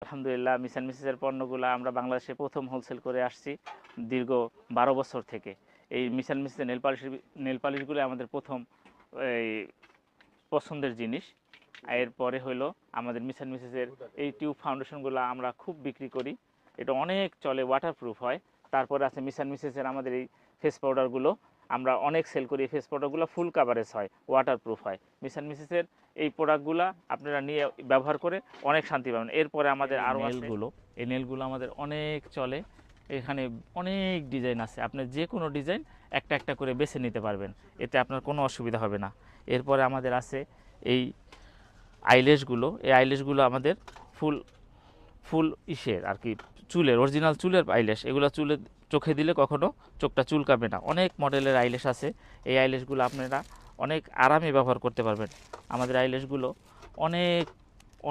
আলহামদুলিল্লাহ, miss and মিসেসের পণ্যগুলো আমরা বাংলাদেশে প্রথম হোলসেল করে আসছি দীর্ঘ 12 বছর থেকে। এই মিস অ্যান্ড মিসেসের নেল পালিশগুলো আমাদের প্রথম এই পছন্দের জিনিস। এরপরে হলো আমাদের মিস অ্যান্ড মিসেসের এই টিউব ফাউন্ডেশনগুলো আমরা খুব বিক্রি করি, এটা অনেক চলে, ওয়াটারপ্রুফ হয়। তারপরে আছে মিস অ্যান্ড মিসেসের আমাদের এই ফেস পাউডারগুলো আমরা অনেক সেল করি। ফেস পাউডারগুলো ফুল কাভারেজ হয়, ওয়াটারপ্রুফ হয়। মিস অ্যান্ড মিসেসের এই প্রোডাক্টগুলো আপনারা নিয়ে ব্যবহার করে অনেক শান্তি পাবেন। এরপরে আমাদের আরও নেলগুলো, এই নেলগুলো আমাদের অনেক চলে, এখানে অনেক ডিজাইন আছে, আপনি যে কোনো ডিজাইন একটা একটা করে বেছে নিতে পারবেন, এতে আপনার কোনো অসুবিধা হবে না। এরপরে আমাদের আছে এই আইল্যাশগুলো, এই আইল্যাশগুলো আমাদের ফুল ফুল ইসের আর কি, চুলের অরিজিনাল চুলের আইল্যাশ, এগুলো চুলে চোখে দিলে কখনো চোখটা চুলকাবে না। অনেক মডেলের আইল্যাশ আছে, এই আইল্যাশগুলো আপনারা অনেক আরামে ব্যবহার করতে পারবেন। আমাদের আইল্যাশগুলো অনেক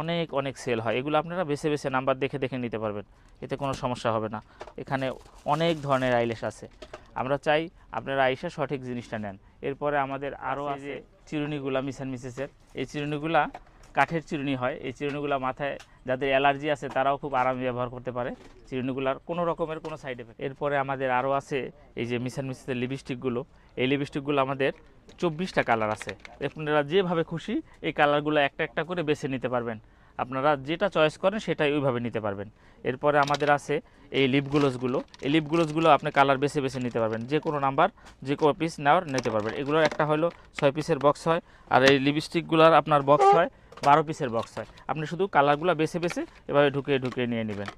অনেক অনেক সেল হয়, এগুলো আপনারা বেছে বেছে নাম্বার দেখে দেখে নিতে পারবেন, এতে কোনো সমস্যা হবে না। এখানে অনেক ধরনের আইল্যাশ আছে, আমরা চাই আপনারা আইসা সঠিক জিনিসটা নেন। এরপরে আমাদের আরও আছে চিরুনিগুলা, মিস অ্যান্ড মিসেসের এই চিরুনিগুলা কাঠের চিরুনি হয়, এই চিরুনিগুলো মাথায় যাদের অ্যালার্জি আছে তারাও খুব আরামে ব্যবহার করতে পারে, চিরুনিগুলার কোনো রকমের কোনো সাইড এফেক্ট। এরপরে আমাদের আরও আছে এই যে মিস অ্যান্ড মিসেসের লিপস্টিকগুলো, এই লিপস্টিকগুলো আমাদের 24টা কালার আছে, আপনারা যেভাবে খুশি এই কালারগুলো একটা একটা করে বেছে নিতে পারবেন, আপনারা যেটা চয়েস করেন সেটাই ওইভাবে নিতে পারবেন। এরপরে আমাদের আছে এই লিপগ্লোসগুলো, এই লিপগ্লোসগুলো আপনি কালার বেছে বেছে নিতে পারবেন, যে কোনো নাম্বার যে কোনো পিস নেওয়ার নিতে পারবেন। এগুলোর একটা হলো 6 পিসের বক্স হয়, আর এই লিপস্টিকগুলোর আপনার বক্স হয় 12 পিসের বক্স হয়, আপনি শুধু কালারগুলো বেছে বেছে এভাবে ঢুকিয়ে ঢুকিয়ে নিয়ে নেবেন,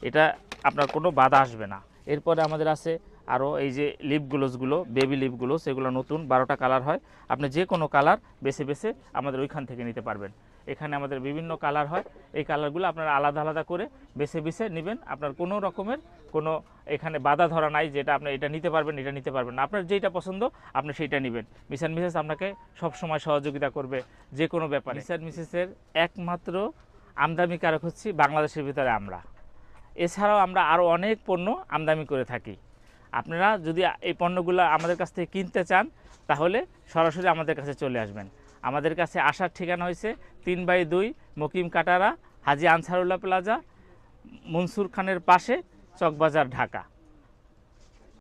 এটা আপনার কোনো বাধা আসবে না। এরপরে আমাদের আছে আরও এই যে লিপ গ্লোসগুলো, বেবি লিপ গ্লোস, এগুলো নতুন 12টা কালার হয়, আপনি যে কোনো কালার বেছে বেছে আমাদের ওইখান থেকে নিতে পারবেন। এখানে আমাদের বিভিন্ন কালার হয়, এই কালারগুলো আপনারা আলাদা আলাদা করে বেছে বেছে নেবেন, আপনার কোনো রকমের কোনো এখানে বাধা ধরা নাই যেটা আপনি এটা নিতে পারবেন এটা নিতে পারবেন না, আপনার যেটা পছন্দ আপনি সেইটা নেবেন। মিস অ্যান্ড মিসেস আপনাকে সবসময় সহযোগিতা করবে যে কোনো ব্যাপারে। মিস অ্যান্ড মিসেসের একমাত্র আমদানিকারক হচ্ছি বাংলাদেশের ভিতরে আমরা, এছাড়াও আমরা আরও অনেক পণ্য আমদানি করে থাকি। আপনারা যদি এই পণ্যগুলো আমাদের কাছ থেকে কিনতে চান তাহলে সরাসরি আমাদের কাছে চলে আসবেন। আমাদের কাছে আসার ঠিকানা হয়েছে 3/2 মকিম কাটারা, হাজী আনসারুল্লাহ প্লাজা, মনসুর খানের পাশে, চকবাজার, ঢাকা।